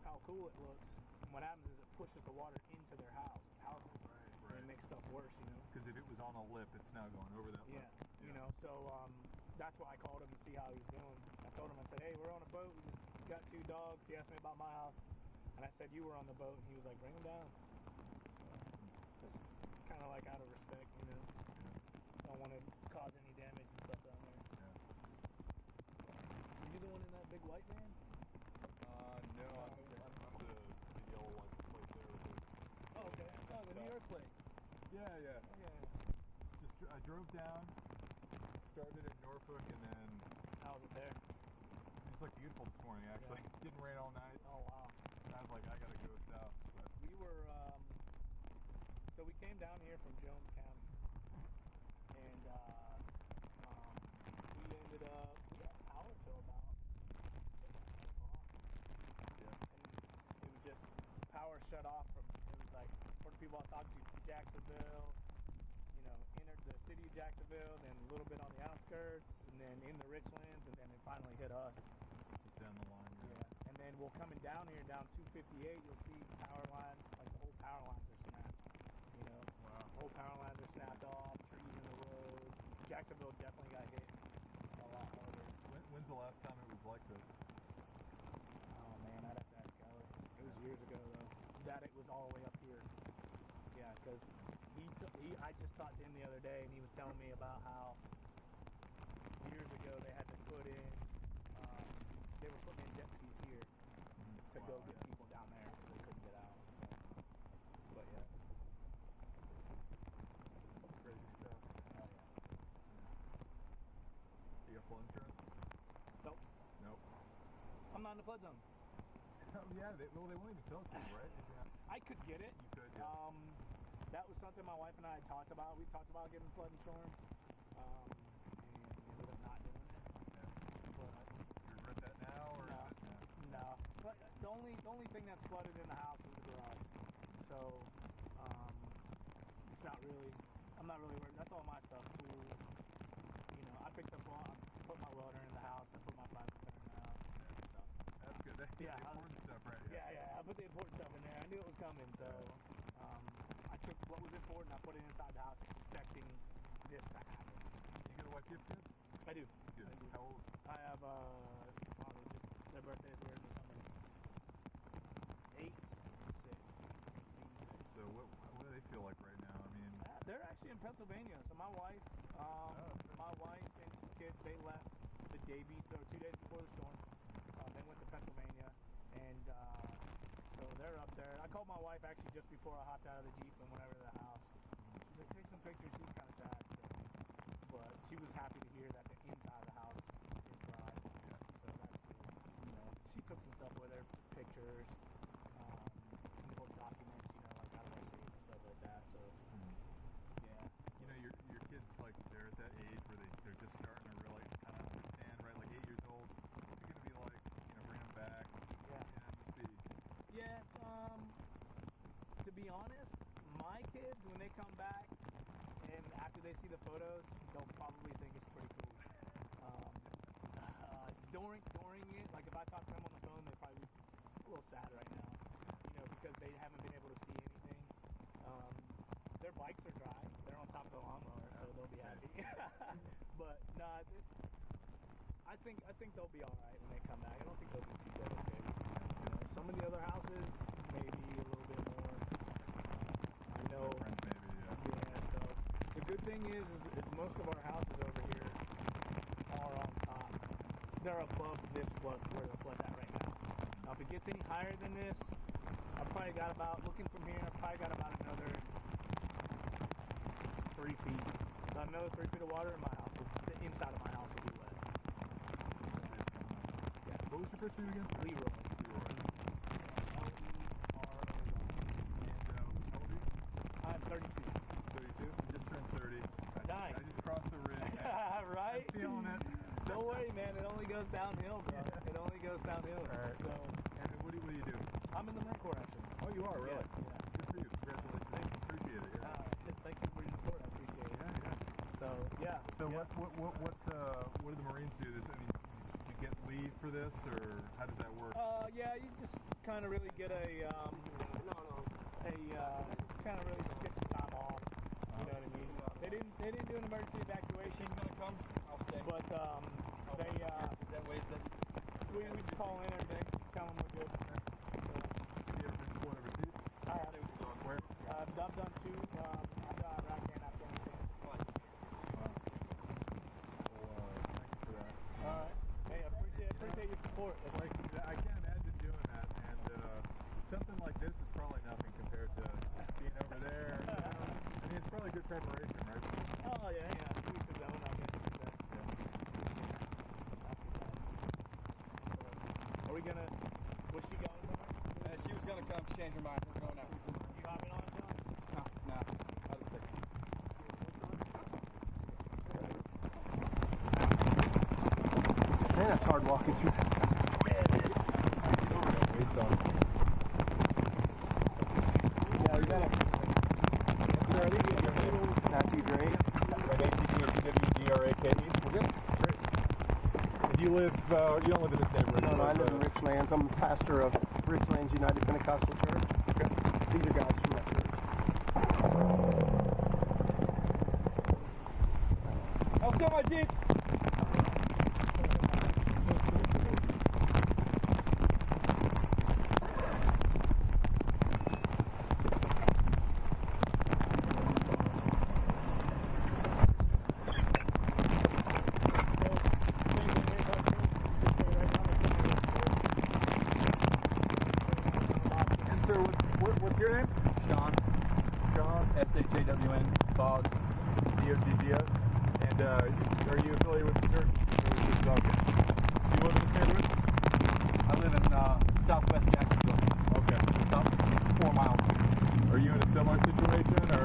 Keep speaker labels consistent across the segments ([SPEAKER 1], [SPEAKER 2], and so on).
[SPEAKER 1] how cool it looks. And what happens is it pushes the water into their houses,
[SPEAKER 2] right.
[SPEAKER 1] and it makes stuff worse, you know.
[SPEAKER 2] Because if it was on a lip, it's now going over that lip.
[SPEAKER 1] Yeah, you know. So that's why I called him to see how he was doing. I told him, I said, hey, we're on a boat. We just got 2 dogs. He asked me about my house, and I said you were on the boat, and he was like, bring them down. So just kind of like out of respect, you know. Don't want to cause any damage and stuff down there.
[SPEAKER 2] Yeah.
[SPEAKER 1] Are you the one in that big white van?
[SPEAKER 2] No, I'm the yellow license plate there. With the
[SPEAKER 1] okay. Oh, the New York plate.
[SPEAKER 2] Yeah.
[SPEAKER 1] Oh, yeah.
[SPEAKER 2] I drove down, started at Norfolk, and then...
[SPEAKER 1] How was it there?
[SPEAKER 2] It was like beautiful this morning, actually.
[SPEAKER 1] Yeah.
[SPEAKER 2] Didn't rain all night.
[SPEAKER 1] Oh, wow.
[SPEAKER 2] I was like, I gotta go south. But
[SPEAKER 1] We were, so we came down here from Jones County, and we ended up, we had power till about 8 o'clock.
[SPEAKER 2] yeah.
[SPEAKER 1] And it was just power shut off from, it was like, for the people I was talking to, Jacksonville, you know, entered the city of Jacksonville, then a little bit on the outskirts, and then in the Richlands, and then it finally hit us.
[SPEAKER 2] Just down the line.
[SPEAKER 1] Yeah. And then we're coming down here, down 258, you'll see power lines, like the whole power lines are snapped. You know,
[SPEAKER 2] Wow.
[SPEAKER 1] whole power lines are snapped off, trees in the road. Jacksonville definitely got hit a lot harder.
[SPEAKER 2] When's the last time it was like this?
[SPEAKER 1] Oh man, I'd have to ask Kelly. It was years ago though, that it was all the way up here. Yeah, because I just talked to him the other day, and he was telling me about how years ago they had to put in, they were putting in jet skis here to go get people down there because they couldn't get out. So. But yeah.
[SPEAKER 2] Crazy stuff.
[SPEAKER 1] Oh yeah.
[SPEAKER 2] You got flood insurance?
[SPEAKER 1] Nope.
[SPEAKER 2] Nope.
[SPEAKER 1] I'm not in the flood zone.
[SPEAKER 2] Oh, yeah, they won't even sell it to you, right? If you're not,
[SPEAKER 1] I could get it.
[SPEAKER 2] you could, yeah.
[SPEAKER 1] That was something my wife and I had talked about. We talked about getting flood insurance, and we ended up not doing it.
[SPEAKER 2] Yeah.
[SPEAKER 1] But
[SPEAKER 2] You regret that now, or
[SPEAKER 1] no,
[SPEAKER 2] is it,
[SPEAKER 1] no. But the only thing that's flooded in the house is the garage. So it's not really. I'm not really worried. That's all my stuff. Tools. You know, I picked up. I put my welder in the house. I put my 5-foot in the house.
[SPEAKER 2] Yeah.
[SPEAKER 1] So,
[SPEAKER 2] That's good. That's
[SPEAKER 1] Yeah,
[SPEAKER 2] the important stuff, right?
[SPEAKER 1] yeah. I put the important stuff in there. I knew it was coming, so I took what was important. I put it inside the house, expecting this to happen.
[SPEAKER 2] You got a wife, gift kids?
[SPEAKER 1] I do.
[SPEAKER 2] Good.
[SPEAKER 1] I do.
[SPEAKER 2] How old?
[SPEAKER 1] I have just their birthdays were in the summer. 8, 6.
[SPEAKER 2] So what do they feel like right now? I mean,
[SPEAKER 1] They're actually in Pennsylvania. So my wife, and some kids, they left the day 2 days before the storm. They went to Pennsylvania, and so they're up there. I called my wife actually just before I hopped out of the Jeep and went over to the house. She's like, take some pictures. She was kind of sad, but she was happy to hear that the inside of the house is dry.
[SPEAKER 2] Yeah.
[SPEAKER 1] So that's cool. You know, she took some stuff with her, pictures, little documents, you know, like out of my safe and stuff like that. So yeah.
[SPEAKER 2] you know, your kids, like, they're at that age where they're just starting to really kind of understand, right? Like 8 years old. What's it going to be like, you know, bring them back?
[SPEAKER 1] Yeah. Yeah, to be honest, my kids, when they come back and after they see the photos, they'll probably think it's pretty cool. During it, like if I talk to them on the phone, they're probably a little sad right now, you know, because they haven't been able to see anything. Their bikes are dry. They're on top of the lawnmower, so they'll be happy. But no, I think they'll be all right when they come back. I don't think they'll be too devastated. You know, some of the other houses, maybe a little bit more. I know.
[SPEAKER 2] Friends, maybe,
[SPEAKER 1] Yeah. So the good thing is most of our houses over here are on top. They're above this flood where the flood's at right now. Now, if it gets any higher than this, I've probably got about, looking from here, I've probably got about another 3 feet. About another 3 feet of water in my house. The inside of my house will be wet.
[SPEAKER 2] What was your first name again?
[SPEAKER 1] Leroy.
[SPEAKER 2] Leroy.
[SPEAKER 1] Leroy.
[SPEAKER 2] And how old are you?
[SPEAKER 1] I'm 32.
[SPEAKER 2] 32? You just turned 30.
[SPEAKER 1] Nice.
[SPEAKER 2] I just crossed the ridge.
[SPEAKER 1] Right?
[SPEAKER 2] I'm feeling it.
[SPEAKER 1] Don't worry, man. It only goes downhill, bro. It only goes downhill.
[SPEAKER 2] Alright.
[SPEAKER 1] So,
[SPEAKER 2] And what do you do?
[SPEAKER 1] I'm in the Marine Corps, actually.
[SPEAKER 2] Oh, you are, really?
[SPEAKER 1] Yeah.
[SPEAKER 2] Good for you. Congratulations.
[SPEAKER 1] Thank you.
[SPEAKER 2] Appreciate it. Yeah.
[SPEAKER 1] Thank you for your support. I appreciate it.
[SPEAKER 2] Yeah.
[SPEAKER 1] So, yeah.
[SPEAKER 2] So
[SPEAKER 1] yeah.
[SPEAKER 2] what do the Marines do? I mean, you get leave for this, or how does that work?
[SPEAKER 1] Yeah, you just kind of really get a kind of really just get some time off. You know what I mean? They didn't do an emergency evacuation.
[SPEAKER 3] She's gonna come. I'll stay.
[SPEAKER 1] But they
[SPEAKER 3] that way
[SPEAKER 1] we just call in every day, tell them we're good. So,
[SPEAKER 2] Have you ever been deployed overseas?
[SPEAKER 1] I have.
[SPEAKER 2] Where?
[SPEAKER 1] I've done 2. I've done Iraq and Afghanistan.
[SPEAKER 2] Wow. Well, thank you for that.
[SPEAKER 1] All right. Hey, I appreciate your support.
[SPEAKER 2] Like, I can't imagine doing that, and something like this is probably nothing compared to being over there. You know? I mean, it's probably good preparation, right?
[SPEAKER 1] Oh yeah, to each his own, I guess you could say. Are we gonna? Was she going somewhere?
[SPEAKER 3] She was gonna come. She changed her mind. We're going out.
[SPEAKER 1] You hopping on it, John?
[SPEAKER 3] No. I'll just stick.
[SPEAKER 4] Man, it's hard walking through this. Yeah, we got it. Not too great.
[SPEAKER 2] Okay. Great. And you live, you don't live in this neighborhood?
[SPEAKER 4] No, I live in Richlands. I'm pastor of Richlands United Pentecostal Church.
[SPEAKER 2] Okay.
[SPEAKER 4] These are guys from that church.
[SPEAKER 3] I'll steal my Jeep.
[SPEAKER 2] What's your name?
[SPEAKER 3] Sean.
[SPEAKER 2] John.
[SPEAKER 3] S-H-A-W-N. Boggs.
[SPEAKER 2] D-O-G-G-S. And are you affiliated with the church? Or is this, do you live in this neighborhood?
[SPEAKER 3] I live in southwest Jacksonville.
[SPEAKER 2] Okay.
[SPEAKER 3] About 4 miles.
[SPEAKER 2] Are you in a similar situation, or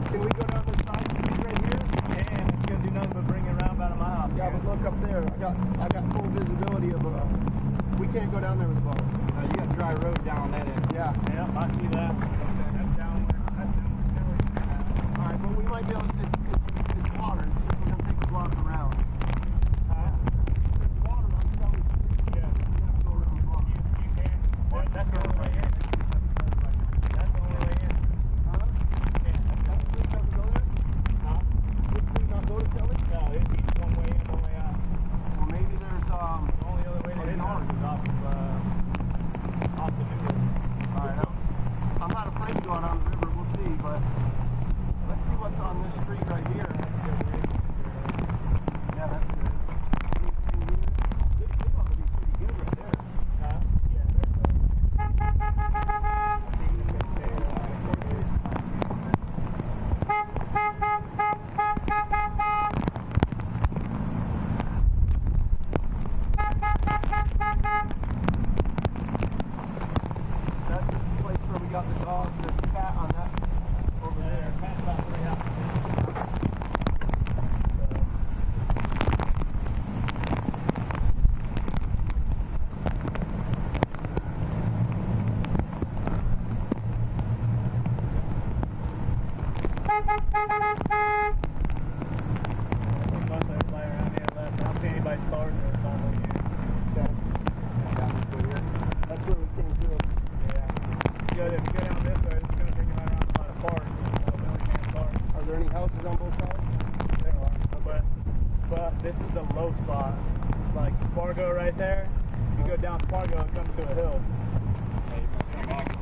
[SPEAKER 4] Can we go down this side street right here?
[SPEAKER 1] And it's gonna do nothing but bring it around out of my house.
[SPEAKER 4] Yeah, but look up there. I got full visibility. go down there with the boat.
[SPEAKER 3] You got a dry road down on that end.
[SPEAKER 4] Yeah.
[SPEAKER 1] Yep, I see that. That's downward. That's downward.
[SPEAKER 4] All right, but we might be able to, it's water. It's just we're going to take the block around. It's water, I'm telling you.
[SPEAKER 1] Yeah.
[SPEAKER 4] We have to go around the block.
[SPEAKER 1] You can. That's the only way in. That's the only way in.
[SPEAKER 4] Huh?
[SPEAKER 1] Yeah.
[SPEAKER 4] That street doesn't go there?
[SPEAKER 1] Huh?
[SPEAKER 4] This street not go to Kelly?
[SPEAKER 1] No, it's each one way in, one way out.
[SPEAKER 4] Well, maybe there's,
[SPEAKER 1] The only other way to hit north is off the new road.
[SPEAKER 4] all right, I'm not afraid to go out on the river. We'll see, but let's see what's on this street right here.
[SPEAKER 1] That's good, right?
[SPEAKER 4] Yeah, that's good. They ought to be pretty good right there.
[SPEAKER 1] Huh? Yeah, there's I think you can stay
[SPEAKER 4] That's the place where we got the dogs. There's a cat on that over there.
[SPEAKER 1] Cat's about 3 houses. Most everybody around here left. I don't see anybody's cars or it's all over here.
[SPEAKER 4] That's where we came through.
[SPEAKER 1] Yeah. If you go down this way, it's going to bring you right around by the park. Belhaven Park.
[SPEAKER 4] Are there any houses on both sides?
[SPEAKER 1] There are. But this is the low spot. Like Spargo right there. If you go down Spargo, it comes to a hill.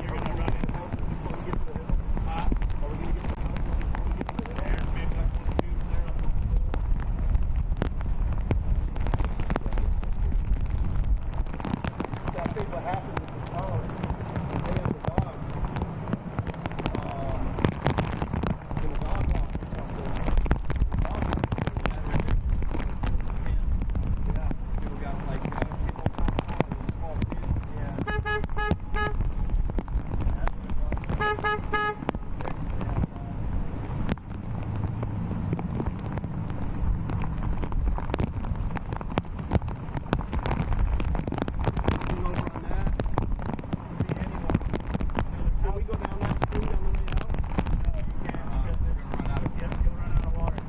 [SPEAKER 1] You're going to run into houses before we get to the hill.
[SPEAKER 4] Are we going to get to the houses before we get to the hill?
[SPEAKER 1] There's maybe like 1 or 2 there.
[SPEAKER 4] So I think what happened with the dogs, they have the dogs in a dog walk or something. The dog walk
[SPEAKER 3] Yeah. People got like small kids.
[SPEAKER 1] Yeah.
[SPEAKER 4] looking over on that. Can we go down that street on the way out?
[SPEAKER 3] We're gonna run out of
[SPEAKER 1] You'll run out of water.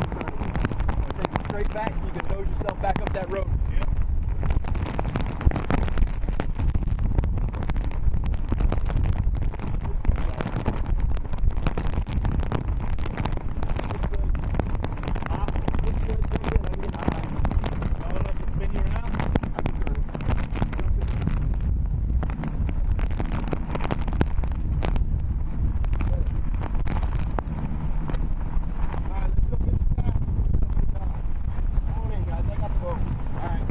[SPEAKER 3] Take it straight back so you can nose yourself back up that road.
[SPEAKER 1] Y'all want us to spin you around?
[SPEAKER 4] Alright, let's go get the cat. Come on in, guys. I got the boat.
[SPEAKER 1] Alright.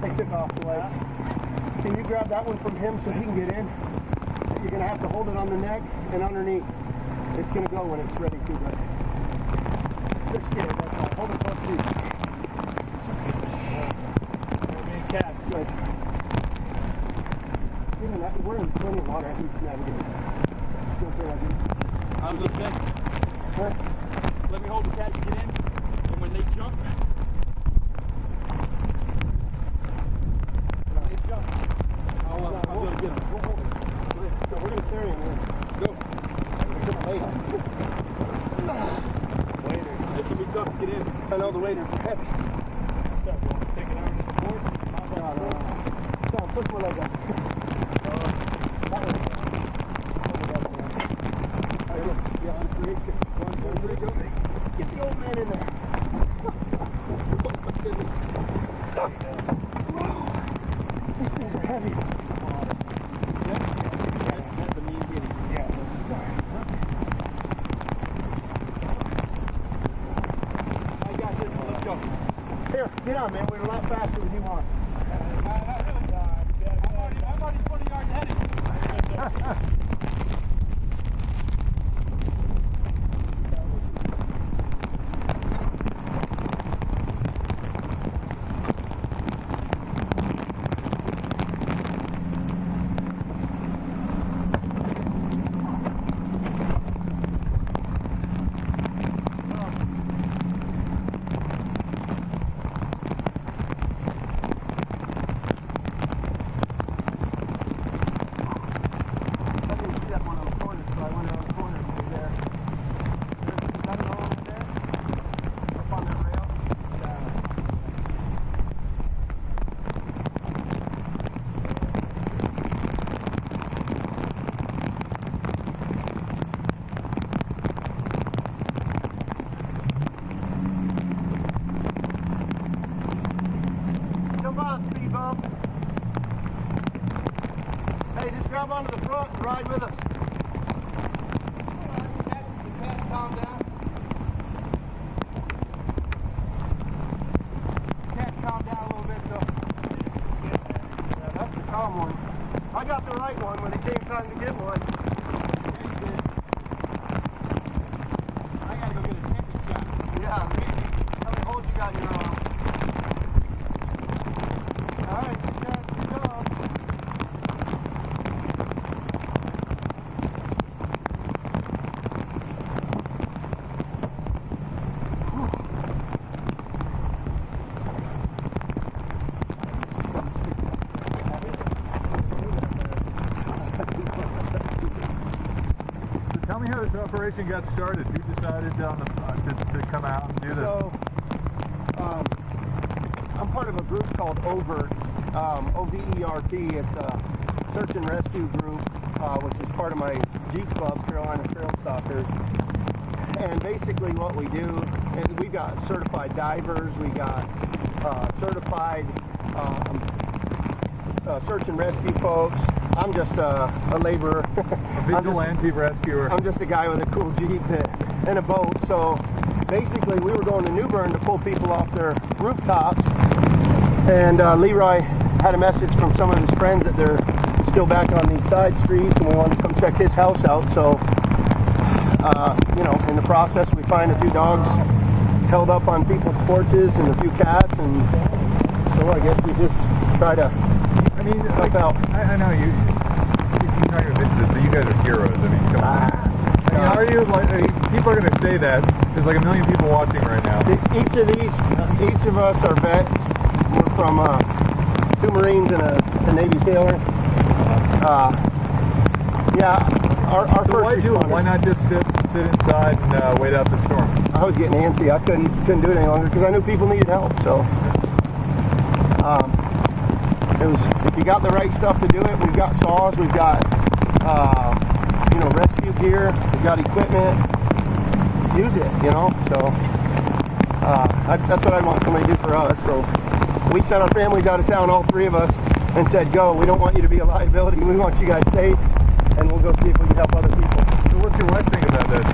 [SPEAKER 4] They took off twice. Can you grab that one from him so he can get in? You're going to have to hold it on the neck and underneath. It's going to go when it's ready to, but they're scared. That's all. Hold it close to you.
[SPEAKER 1] Cats.
[SPEAKER 4] Good. We're in plenty of water. I think we can navigate. Still feel like it.
[SPEAKER 3] I was going to say,
[SPEAKER 4] What?
[SPEAKER 3] let me hold the cat, you get in, and when they jump, I'll be able to get him.
[SPEAKER 4] We'll hold it. We're going to carry him in.
[SPEAKER 3] Go.
[SPEAKER 4] We're going to lay him.
[SPEAKER 1] Waiters.
[SPEAKER 3] It's going to be tough to get in.
[SPEAKER 4] I know the waders are heavy.
[SPEAKER 1] What's up? You want to take it out to the board?
[SPEAKER 4] No, push my leg up. That way. Yeah, 1, 2, 3, go. Get the old man in there. Oh my goodness. These things are heavy.
[SPEAKER 3] That's an easy.
[SPEAKER 1] Yeah, this is alright.
[SPEAKER 3] I got this one, let's go.
[SPEAKER 4] Here, get on, man. We're a lot faster than you are.
[SPEAKER 3] I'm already 20 yards ahead of you.
[SPEAKER 4] Hey, just grab onto the front and ride with us.
[SPEAKER 3] Calm down.
[SPEAKER 4] Cat's calmed down a little bit, so. Yeah, that's the calm one. I got the right one when it came time to get one.
[SPEAKER 3] I gotta go get a temper shot.
[SPEAKER 4] Yeah. How many holes you got in your arm? Alright, good job.
[SPEAKER 2] Tell me how this operation got started. Who decided to come out and do this?
[SPEAKER 4] So, I'm part of a group called OVERT, O-V-E-R-T. It's a search and rescue group, which is part of my G Club, Carolina Trail Stalkers. And basically what we do, we've got certified divers, we got certified search and rescue folks. I'm just a laborer.
[SPEAKER 2] A vigilante rescuer.
[SPEAKER 4] I'm just a guy with a cool Jeep and a boat. So basically we were going to New Bern to pull people off their rooftops, and Leroy had a message from some of his friends that they're still back on these side streets, and we wanted to come check his house out. So you know, in the process we find a few dogs held up on people's porches and a few cats, and so I guess we just try to help out.
[SPEAKER 2] I know you talk about this, but you guys are heroes. I mean, come on. Are you like? People are going to say that. There's like a million people watching right now.
[SPEAKER 4] Each of us are vets. We're from 2 Marines and a Navy sailor. Yeah, our
[SPEAKER 2] So
[SPEAKER 4] first
[SPEAKER 2] why do it?
[SPEAKER 4] responders.
[SPEAKER 2] Why not just sit inside and wait out the storm?
[SPEAKER 4] I was getting antsy. I couldn't do it any longer because I knew people needed help. So it was, if you got the right stuff to do it, we've got saws, we've got you know, rescue gear, we've got equipment. Use it, you know. So that's what I want somebody to do for us. So we sent our families out of town, all 3 of us, and said, "Go. We don't want you to be a liability. We want you guys safe, and we'll go see if we can help other people."
[SPEAKER 2] So what's your wife think about this?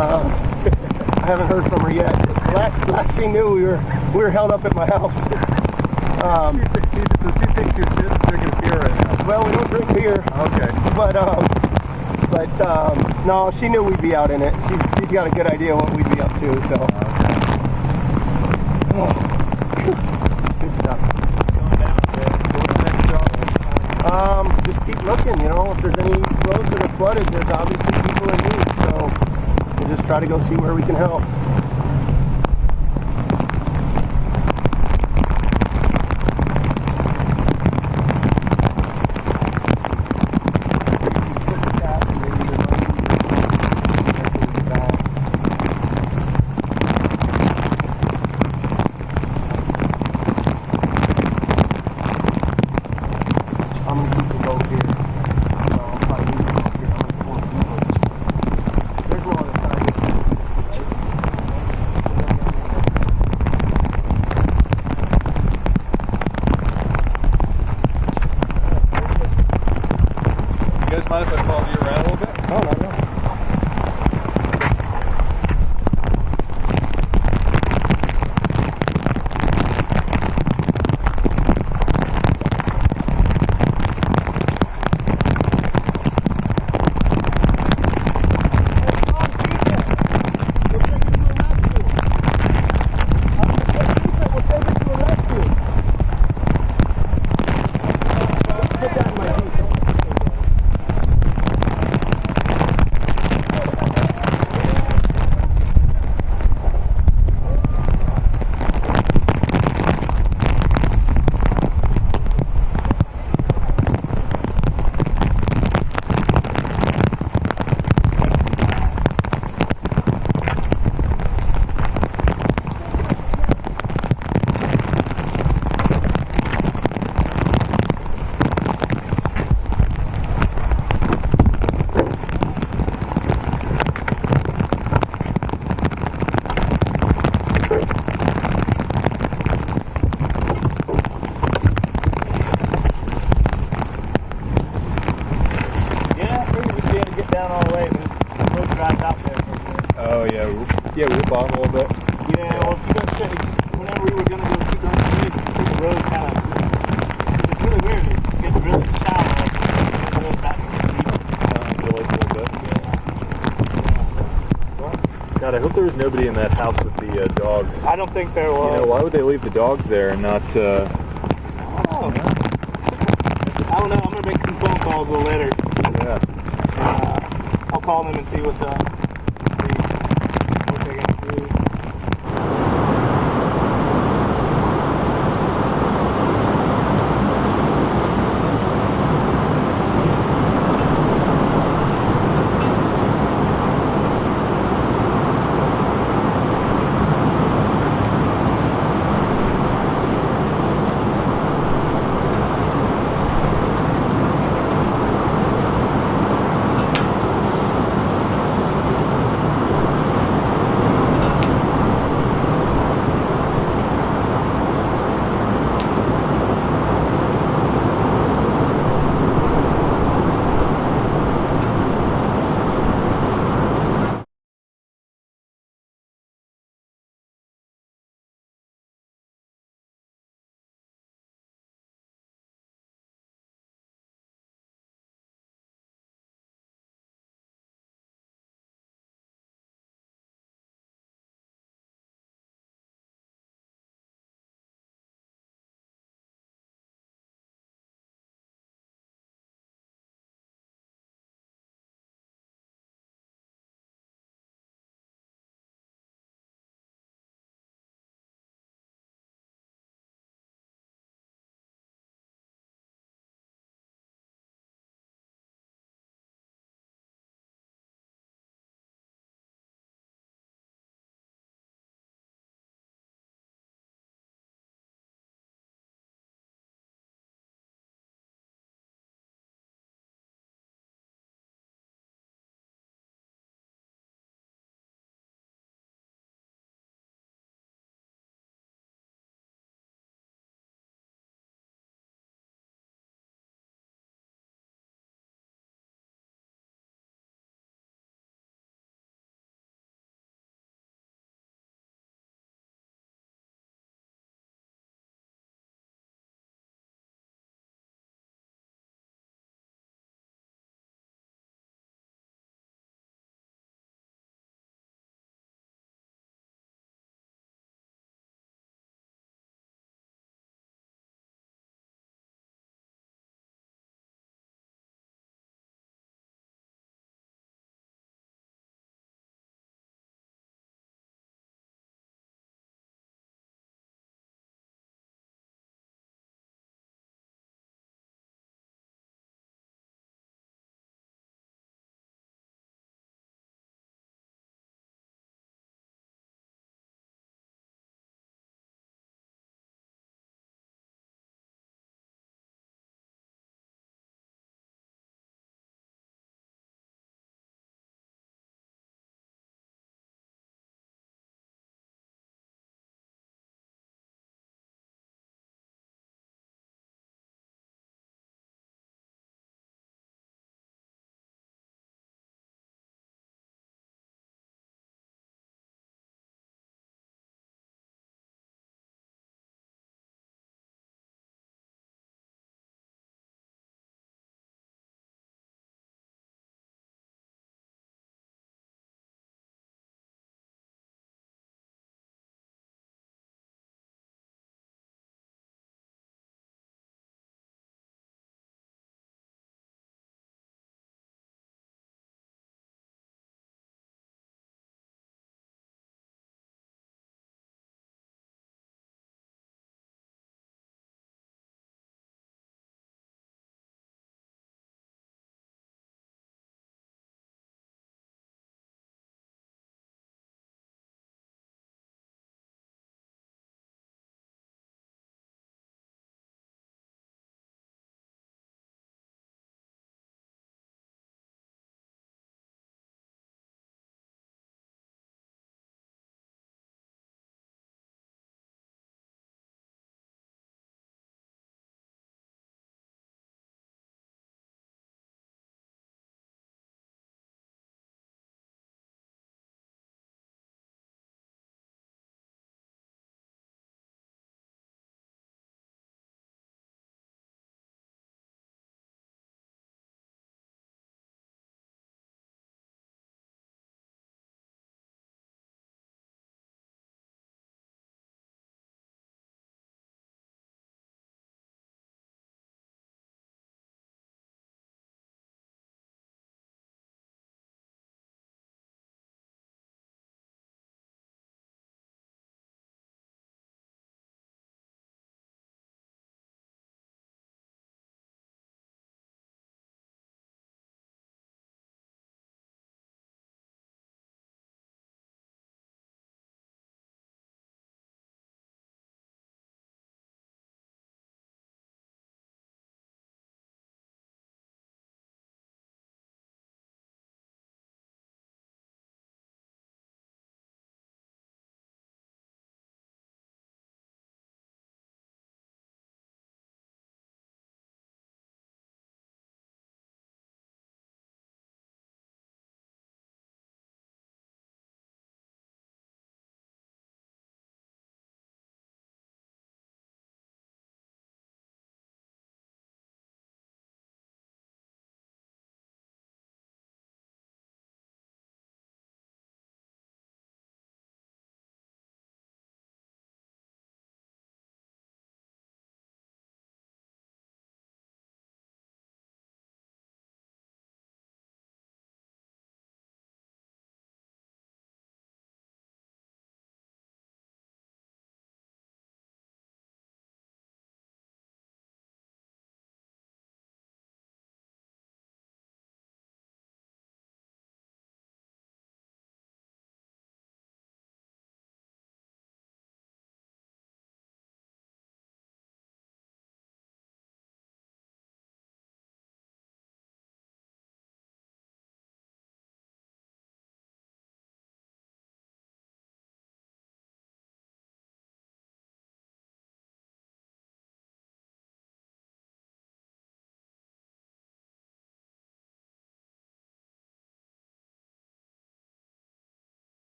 [SPEAKER 4] I haven't heard from her yet. Last she knew, we were held up at my house.
[SPEAKER 2] So she thinks you're drinking beer right now.
[SPEAKER 4] Well, we don't drink beer.
[SPEAKER 2] Okay.
[SPEAKER 4] But no, she knew we'd be out in it. She's got a good idea what we'd be up to, so. Good stuff.
[SPEAKER 1] Going down there.
[SPEAKER 2] What's the next job?
[SPEAKER 4] Just keep looking, you know. If there's any roads that are flooded, there's obviously people in need, so we'll just try to go see where we can help.
[SPEAKER 2] Mind if I follow you around a little bit?
[SPEAKER 4] Oh, no, no.
[SPEAKER 2] Yeah, we were bottom a little bit.
[SPEAKER 1] Yeah, well, if you guys check, whenever we were going to go keep going straight, you can see the road kind of, it's really weird. It gets really shallow, and it goes back to the deep.
[SPEAKER 2] A little bit. God, I hope there was nobody in that house with the dogs.
[SPEAKER 1] I don't think there was.
[SPEAKER 2] You know, why would they leave the dogs there and not,
[SPEAKER 1] I don't know. I'm going to make some phone calls a little later.
[SPEAKER 2] Yeah.
[SPEAKER 1] I'll call them and see what's up.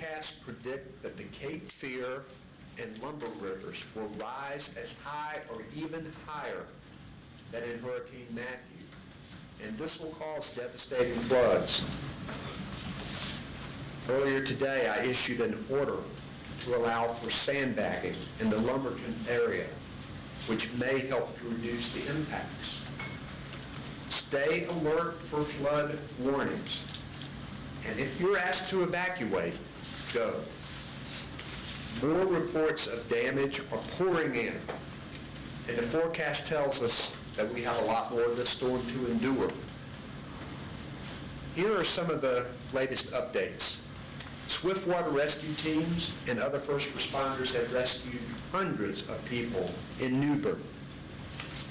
[SPEAKER 5] forecasts predict that the Cape Fear and Lumber rivers will rise as high or even higher than in Hurricane Matthew, and this will cause devastating floods. Earlier today, I issued an order to allow for sandbagging in the Lumberton area, which may help to reduce the impacts. Stay alert for flood warnings, and if you're asked to evacuate, go. More reports of damage are pouring in, and the forecast tells us that we have a lot more of this storm to endure. Here are some of the latest updates. Swiftwater rescue teams and other first responders have rescued hundreds of people in New Bern.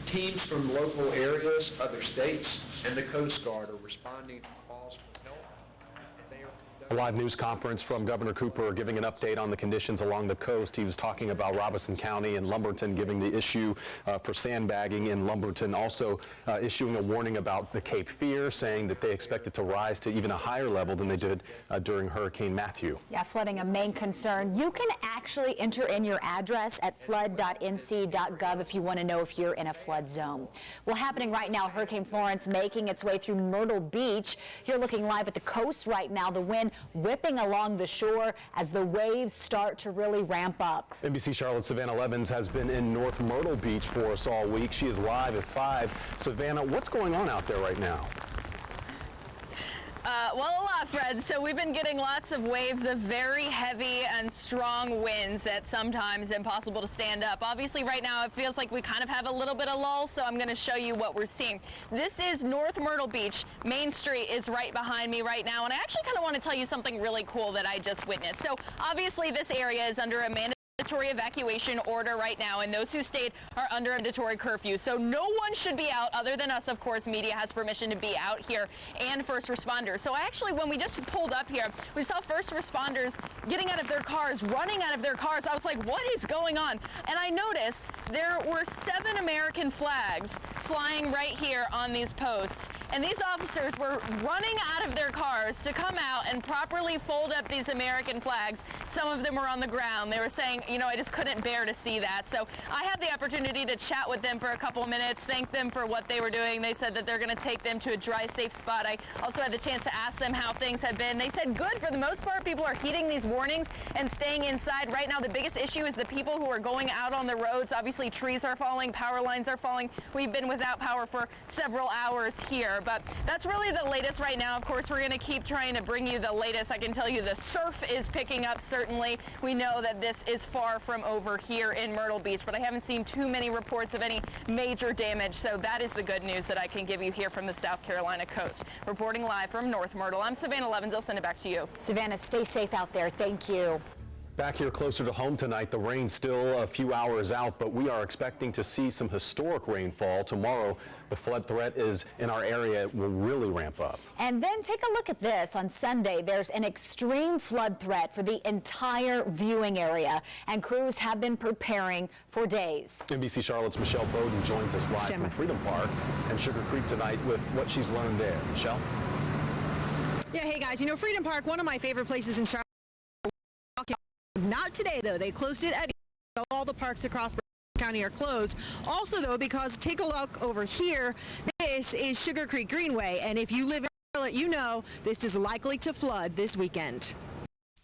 [SPEAKER 5] Teams from local areas, other states, and the Coast Guard are responding to calls for help. And they are
[SPEAKER 6] A live news conference from Governor Cooper giving an update on the conditions along the coast. He was talking about Robeson County and Lumberton, giving the issue for sandbagging in Lumberton, also issuing a warning about the Cape Fear, saying that they expect it to rise to even a higher level than they did during Hurricane Matthew.
[SPEAKER 7] Yeah, flooding a main concern. You can actually enter in your address at flood.nc.gov if you want to know if you're in a flood zone. Well, happening right now, Hurricane Florence making its way through Myrtle Beach. You're looking live at the coast right now. The wind whipping along the shore as the waves start to really ramp up.
[SPEAKER 6] NBC Charlotte's Savannah Levens has been in North Myrtle Beach for us all week. She is live at 5. Savannah, what's going on out there right now?
[SPEAKER 8] Well, a lot, Fred. So we've been getting lots of waves of very heavy and strong winds that sometimes impossible to stand up. Obviously, right now it feels like we kind of have a little bit of lull, so I'm going to show you what we're seeing. This is North Myrtle Beach. Main Street is right behind me right now, and I actually kind of want to tell you something really cool that I just witnessed. So obviously this area is under a mandatory evacuation order right now, and those who stayed are under a mandatory curfew. So no one should be out other than us, of course. Media has permission to be out here, and first responders. So actually, when we just pulled up here, we saw first responders getting out of their cars, running out of their cars. I was like, what is going on? And I noticed there were 7 American flags flying right here on these posts. And these officers were running out of their cars to come out and properly fold up these American flags. Some of them were on the ground. They were saying, you know, I just couldn't bear to see that. So I had the opportunity to chat with them for a couple of minutes, thank them for what they were doing. They said that they're going to take them to a dry, safe spot. I also had the chance to ask them how things have been. They said good for the most part. People are heeding these warnings and staying inside. Right now, the biggest issue is the people who are going out on the roads. Obviously, trees are falling, power lines are falling. We've been without power for several hours here, but that's really the latest right now. Of course, we're going to keep trying to bring you the latest. I can tell you the surf is picking up, certainly. We know that this is far from over here in Myrtle Beach, but I haven't seen too many reports of any major damage, so that is the good news that I can give you here from the South Carolina coast. Reporting live from North Myrtle, I'm Savannah Levens. I'll send it back to you.
[SPEAKER 7] Savannah, stay safe out there. Thank you.
[SPEAKER 6] Back here closer to home tonight, the rain's still a few hours out, but we are expecting to see some historic rainfall tomorrow. The flood threat is in our area. It will really ramp up.
[SPEAKER 7] And then take a look at this. On Sunday, there's an extreme flood threat for the entire viewing area, and crews have been preparing for days.
[SPEAKER 6] NBC Charlotte's Michelle Bowden joins us live from Freedom Park and Sugar Creek tonight with what she's learned there. Michelle?
[SPEAKER 9] Yeah, hey guys, you know, Freedom Park, one of my favorite places in Charlotte. Not today, though. They closed it at all the parks across Bern County are closed. Also, though, because take a look over here, this is Sugar Creek Greenway, and if you live in Charlotte, you know this is likely to flood this weekend.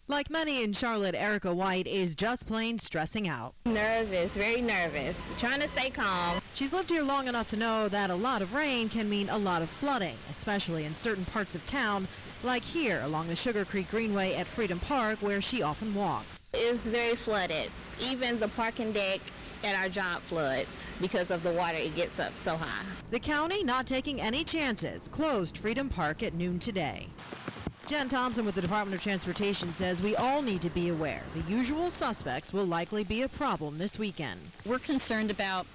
[SPEAKER 9] Like many in Charlotte, Erica White is just plain stressing out.
[SPEAKER 10] Nervous, very nervous, trying to stay calm.
[SPEAKER 9] She's lived here long enough to know that a lot of rain can mean a lot of flooding, especially in certain parts of town, like here along the Sugar Creek Greenway at Freedom Park, where she often walks.
[SPEAKER 10] It's very flooded. Even the parking deck at our job floods because of the water. It gets up so high.
[SPEAKER 9] The county, not taking any chances, closed Freedom Park at noon today. Jen Thompson with the Department of Transportation says we all need to be aware the usual suspects will likely be a problem this weekend.
[SPEAKER 11] We're concerned about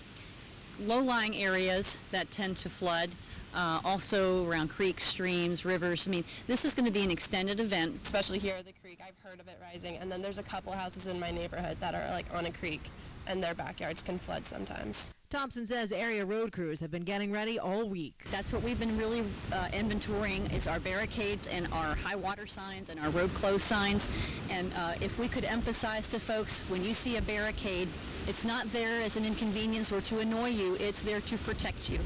[SPEAKER 11] low-lying areas that tend to flood, also around creeks, streams, rivers. I mean, this is going to be an extended event.
[SPEAKER 12] Especially here at the creek, I've heard of it rising, and then there's a couple houses in my neighborhood that are like on a creek, and their backyards can flood sometimes.
[SPEAKER 9] Thompson says area road crews have been getting ready all week.
[SPEAKER 11] That's what we've been really inventorying is our barricades and our high water signs and our road closed signs. And if we could emphasize to folks, when you see a barricade, it's not there as an inconvenience or to annoy you, it's there to protect you.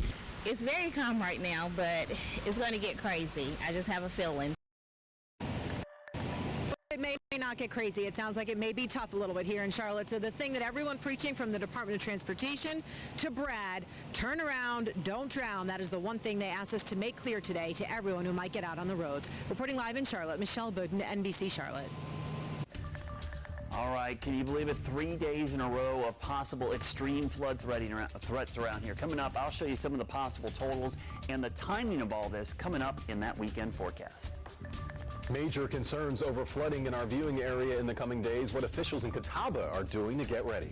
[SPEAKER 10] It's very calm right now, but it's going to get crazy. I just have a feeling.
[SPEAKER 9] It may not get crazy. It sounds like it may be tough a little bit here in Charlotte. So the thing that everyone preaching from the Department of Transportation to Brad, turn around, don't drown. That is the one thing they asked us to make clear today to everyone who might get out on the roads. Reporting live in Charlotte, Michelle Bowden, NBC Charlotte.
[SPEAKER 13] All right, can you believe it? 3 days in a row of possible extreme flood threats around here. Coming up, I'll show you some of the possible totals and the timing of all this coming up in that weekend forecast.
[SPEAKER 6] Major concerns over flooding in our viewing area in the coming days. What officials in Catawba are doing to get ready.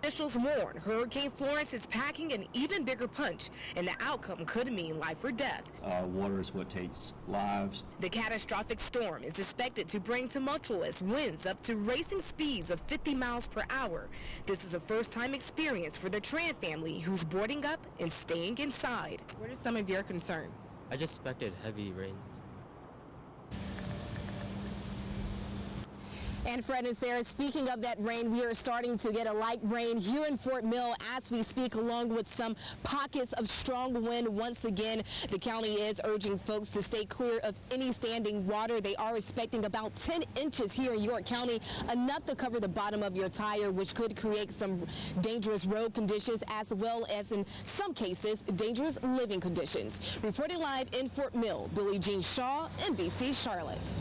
[SPEAKER 14] Officials warn Hurricane Florence is packing an even bigger punch, and the outcome could mean life or death.
[SPEAKER 15] Water is what takes lives.
[SPEAKER 14] The catastrophic storm is expected to bring tumultuous winds up to racing speeds of 50 miles per hour. This is a first-time experience for the Tran family, who's boarding up and staying inside.
[SPEAKER 12] What are some of your concerns?
[SPEAKER 16] I just expected heavy rains.
[SPEAKER 14] And Fred and Sarah, speaking of that rain, we are starting to get a light rain here in Fort Mill as we speak, along with some pockets of strong wind. Once again, the county is urging folks to stay clear of any standing water. They are expecting about 10 inches here in York County, enough to cover the bottom of your tire, which could create some dangerous road conditions as well as, in some cases, dangerous living conditions. Reporting live in Fort Mill, Billie Jean Shaw, NBC Charlotte.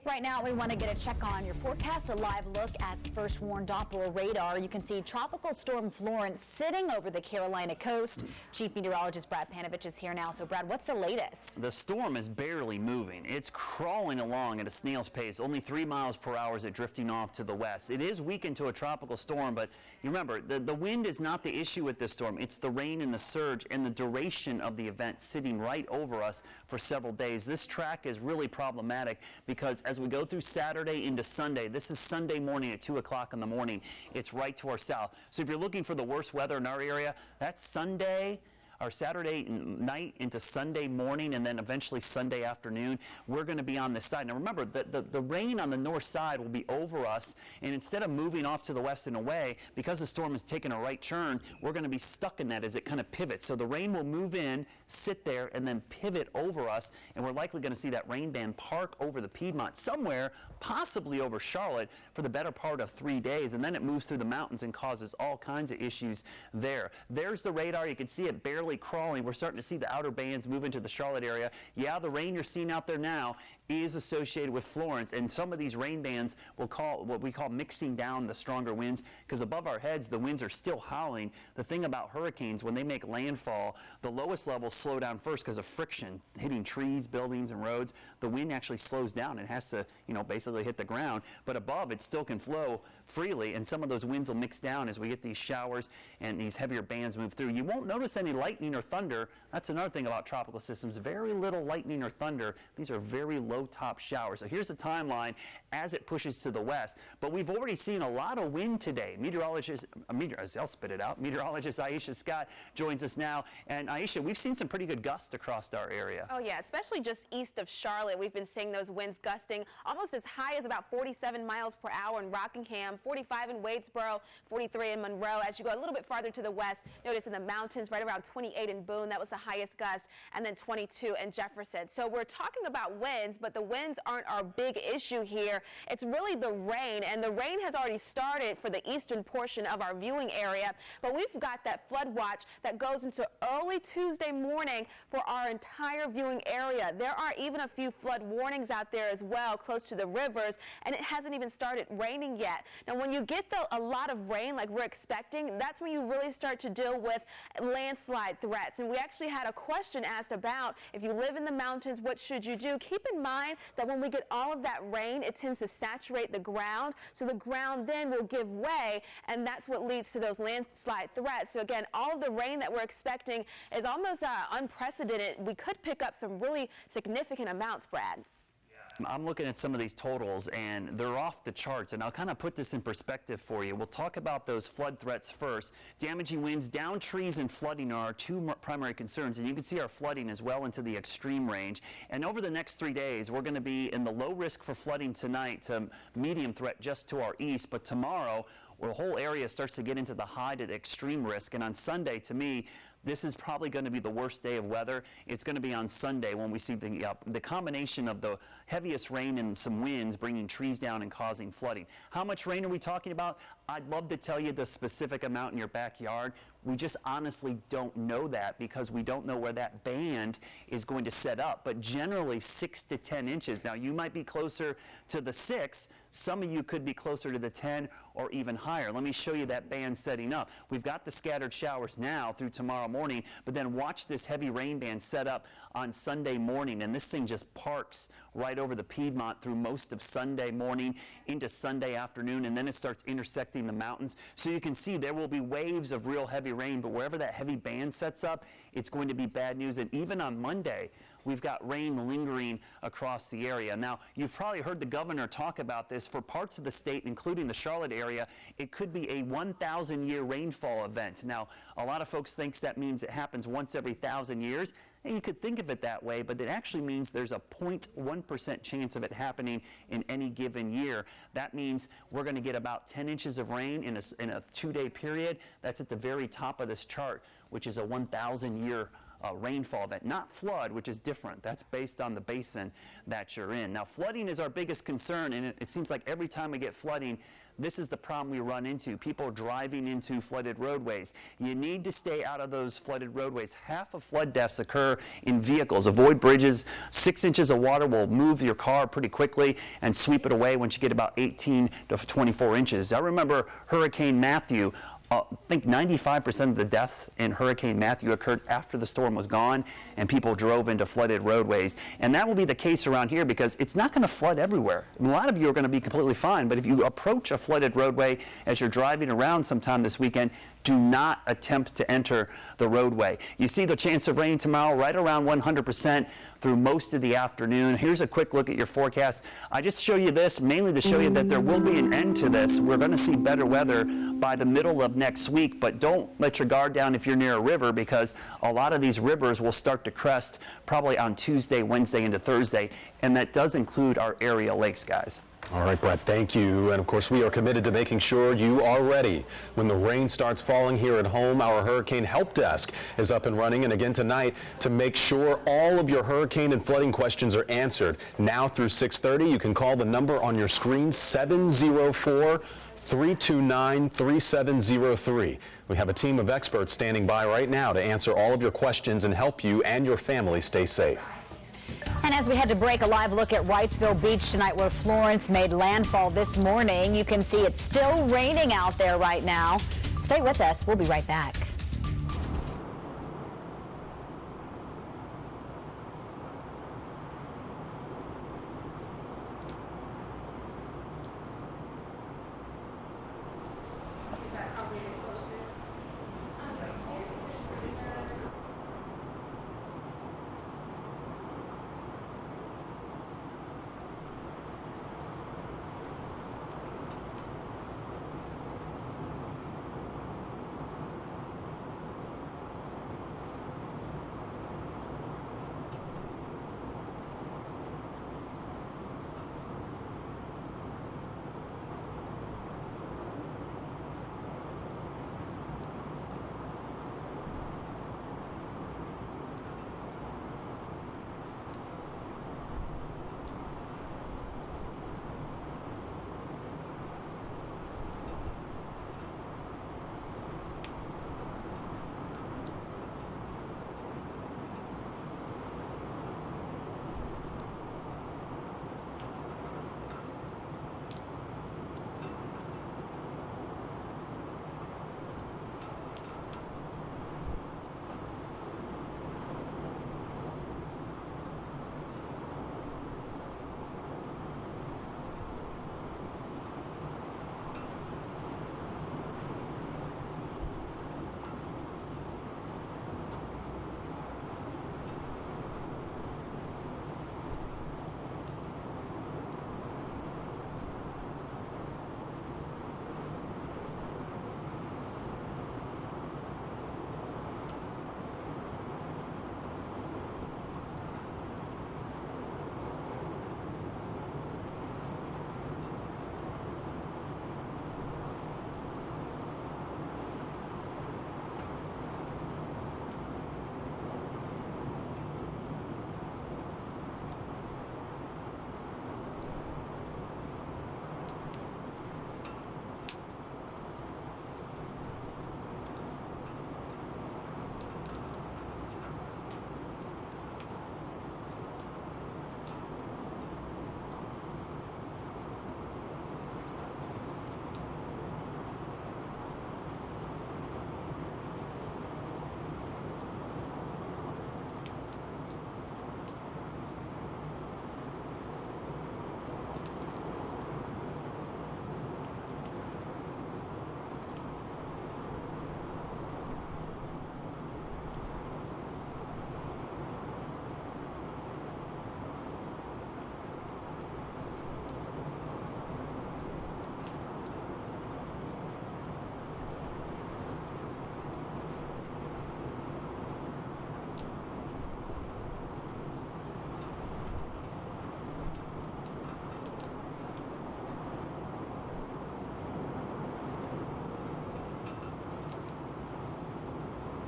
[SPEAKER 7] Right now, we want to get a check on your forecast, a live look at first warned Doppler radar. You can see Tropical Storm Florence sitting over the Carolina coast. Chief Meteorologist Brad Panovich is here now. So, Brad, what's the latest?
[SPEAKER 13] The storm is barely moving. It's crawling along at a snail's pace, only 3 miles per hour as it's drifting off to the west. It is weakened to a tropical storm, but you remember, the wind is not the issue with this storm. It's the rain and the surge and the duration of the event sitting right over us for several days. This track is really problematic because as we go through Saturday into Sunday, this is Sunday morning at 2 o'clock in the morning, it's right to our south. So if you're looking for the worst weather in our area, that's Sunday or Saturday night into Sunday morning, and then eventually Sunday afternoon. We're going to be on this side. Now remember, the rain on the north side will be over us, and instead of moving off to the west and away, because the storm is taking a right turn, we're going to be stuck in that as it kind of pivots. So the rain will move in, sit there, and then pivot over us, and we're likely going to see that rain band park over the Piedmont somewhere, possibly over Charlotte, for the better part of 3 days, and then it moves through the mountains and causes all kinds of issues there. There's the radar. You can see it barely crawling. We're starting to see the outer bands move into the Charlotte area. Yeah, the rain you're seeing out there now is associated with Florence, and some of these rain bands will call what we call mixing down the stronger winds, because above our heads the winds are still howling. The thing about hurricanes, when they make landfall, the lowest levels slow down first because of friction hitting trees, buildings, and roads. The wind actually slows down and has to, basically hit the ground, but above it still can flow freely, and some of those winds will mix down as we get these showers and these heavier bands move through. You won't notice any lightning or thunder. That's another thing about tropical systems. Very little lightning or thunder. These are very low top showers. So here's the timeline as it pushes to the west. But we've already seen a lot of wind today. Meteorologist Aisha Scott joins us now. And Aisha, we've seen some pretty good gusts across our area.
[SPEAKER 12] Oh yeah, especially just east of Charlotte. We've been seeing those winds gusting almost as high as about 47 miles per hour in Rockingham, 45 in Wadesboro, 43 in Monroe. As you go a little bit farther to the west, notice in the mountains right around 28 in Boone, that was the highest gust, and then 22 in Jefferson. So we're talking about winds, but the winds aren't our big issue here. It's really the rain, and the rain has already started for the eastern portion of our viewing area, but we've got that flood watch that goes into early Tuesday morning for our entire viewing area. There are even a few flood warnings out there as well, close to the rivers, and it hasn't even started raining yet. Now, when you get a lot of rain like we're expecting, that's when you really start to deal with landslide threats. And we actually had a question asked about, if you live in the mountains, what should you do? Keep in mind that when we get all of that rain, it tends to saturate the ground, so the ground then will give way, and that's what leads to those landslide threats. So again, all of the rain that we're expecting is almost unprecedented. We could pick up some really significant amounts, Brad.
[SPEAKER 13] I'm looking at some of these totals, and they're off the charts, and I'll kind of put this in perspective for you. We'll talk about those flood threats first. Damaging winds, down trees, and flooding are our two primary concerns, and you can see our flooding is well into the extreme range. And over the next 3 days, we're going to be in the low risk for flooding tonight to medium threat just to our east, but tomorrow, the whole area starts to get into the high to the extreme risk, and on Sunday, to me, this is probably going to be the worst day of weather. It's going to be on Sunday when we see the combination of the heaviest rain and some winds bringing trees down and causing flooding. How much rain are we talking about? I'd love to tell you the specific amount in your backyard. We just honestly don't know that because we don't know where that band is going to set up. But generally 6 to 10 inches. Now you might be closer to the 6. Some of you could be closer to the 10 or even higher. Let me show you that band setting up. We've got the scattered showers now through tomorrow morning, but then watch this heavy rain band set up on Sunday morning, and this thing just parks right over the Piedmont through most of Sunday morning into Sunday afternoon, and then it starts intersecting the mountains. So you can see there will be waves of real heavy rain, but wherever that heavy band sets up, it's going to be bad news. And even on Monday, we've got rain lingering across the area. Now, you've probably heard the governor talk about this. For parts of the state, including the Charlotte area, it could be a 1,000-year rainfall event. Now, a lot of folks think that means it happens once every 1,000 years. And you could think of it that way, but it actually means there's a 0.1% chance of it happening in any given year. That means we're going to get about 10 inches of rain in a 2-day period. That's at the very top of this chart, which is a 1,000-year rainfall event, not flood, which is different. That's based on the basin that you're in. Now, flooding is our biggest concern, and it seems like every time we get flooding, this is the problem we run into. People driving into flooded roadways. You need to stay out of those flooded roadways. Half of flood deaths occur in vehicles. Avoid bridges. 6 inches of water will move your car pretty quickly and sweep it away once you get about 18 to 24 inches. I remember Hurricane Matthew. I think 95% of the deaths in Hurricane Matthew occurred after the storm was gone and people drove into flooded roadways. And that will be the case around here because it's not going to flood everywhere. A lot of you are going to be completely fine, but if you approach a flooded roadway as you're driving around sometime this weekend, do not attempt to enter the roadway. You see the chance of rain tomorrow right around 100% through most of the afternoon. Here's a quick look at your forecast. I just show you this mainly to show you that there will be an end to this. We're going to see better weather by the middle of next week, but don't let your guard down if you're near a river because a lot of these rivers will start to crest probably on Tuesday, Wednesday, into Thursday, and that does include our area lakes, guys.
[SPEAKER 6] All right, Brett, thank you. And of course, we are committed to making sure you are ready. When the rain starts falling here at home, our Hurricane Help Desk is up and running. And again tonight, to make sure all of your hurricane and flooding questions are answered. Now through 6:30, you can call the number on your screen, 704-329-3703. We have a team of experts standing by right now to answer all of your questions and help you and your family stay safe.
[SPEAKER 7] And as we head to break, a live look at Wrightsville Beach tonight where Florence made landfall this morning. You can see it's still raining out there right now. Stay with us. We'll be right back.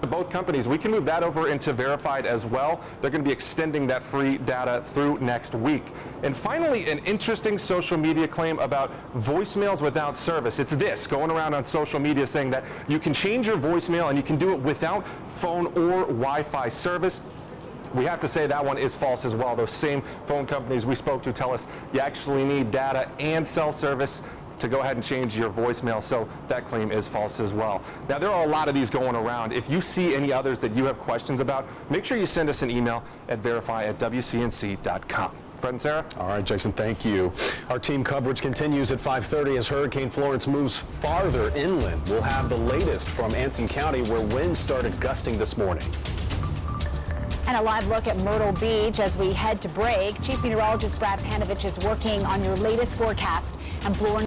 [SPEAKER 16] both companies, we can move that over into verified as well. They're going to be extending that free data through next week. And finally, an interesting social media claim about voicemails without service. It's this, going around on social media saying that you can change your voicemail and you can do it without phone or Wi-Fi service. We have to say that one is false as well. Those same phone companies we spoke to tell us you actually need data and cell service to go ahead and change your voicemail, so that claim is false as well. Now, there are a lot of these going around. If you see any others that you have questions about, make sure you send us an email at verify@wcnc.com. Fred and Sarah?
[SPEAKER 6] All right, Jason, thank you. Our team coverage continues at 5:30 as Hurricane Florence moves farther inland. We'll have the latest from Anson County, where winds started gusting this morning.
[SPEAKER 7] And a live look at Myrtle Beach as we head to break. Chief Meteorologist Brad Panovich is working on your latest forecast and Florence.